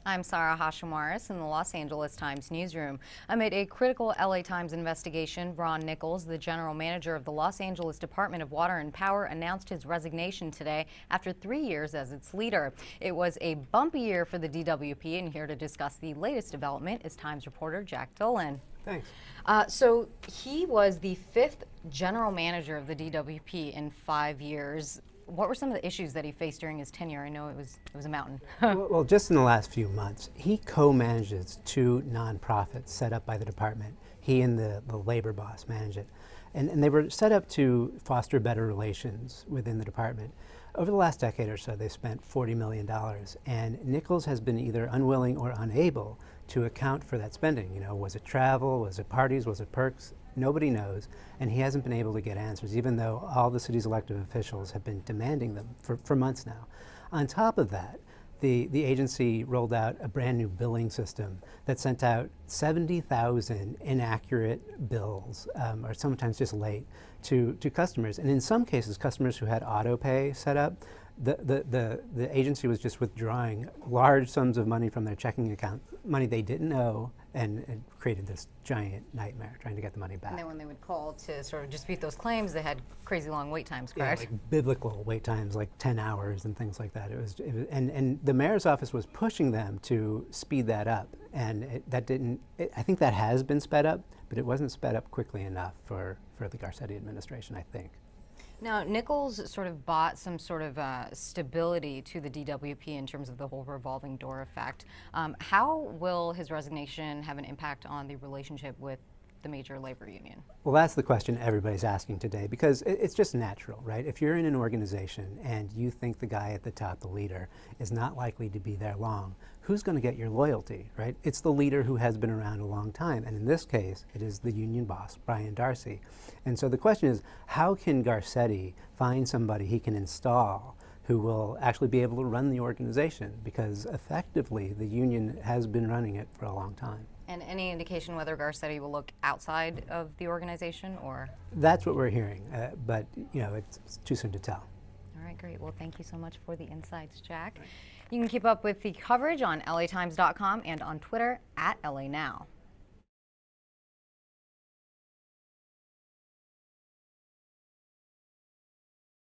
I'm Sarah Hashim-Waris in the Los Angeles Times newsroom. Amid a critical LA Times investigation, Ron Nichols, the general manager of the Los Angeles Department of Water and Power, announced his resignation today after 3 years as its leader. It was a bumpy year for the DWP, and here to discuss the latest development is Times reporter Jack Dolan. Thanks. So he was the 5th general manager of the DWP in 5 years. What were some of the issues that he faced during his tenure? I know it was a mountain. well, just in the last few months, he co-manages 2 nonprofits set up by the department. He and the labor boss manage it. And they were set up to foster better relations within the department. Over the last decade or so, they've spent $40 million, and Nichols has been either unwilling or unable to account for that spending. You know, was it travel, was it parties, was it perks? Nobody knows, and he hasn't been able to get answers, even though all the city's elected officials have been demanding them for months now. On top of that, the agency rolled out a brand new billing system that sent out 70,000 inaccurate bills, or sometimes just late, to customers. And in some cases, customers who had auto pay set up, the agency was just withdrawing large sums of money from their checking account, money they didn't owe, and it created this giant nightmare trying to get the money back. And then when they would call to sort of dispute those claims, they had crazy long wait times, correct? Yeah, like biblical wait times, like 10 hours and things like that. And the mayor's office was pushing them to speed that up, and I think that has been sped up, but it wasn't sped up quickly enough for the Garcetti administration, I think. Now, Nichols sort of bought some sort of stability to the DWP in terms of the whole revolving door effect. How will his resignation have an impact on the relationship with the major labor union? Well, that's the question everybody's asking today, because it's just natural, right? If you're in an organization and you think the guy at the top, the leader, is not likely to be there long, who's going to get your loyalty, right? It's the leader who has been around a long time, and in this case, it is the union boss, Brian Darcy. And so the question is, how can Garcetti find somebody he can install who will actually be able to run the organization? Because effectively, the union has been running it for a long time. And any indication whether Garcetti will look outside of the organization, or? That's what we're hearing, but you know, it's too soon to tell. All right, great. Well, thank you so much for the insights, Jack. You can keep up with the coverage on LATimes.com and on Twitter @LANow.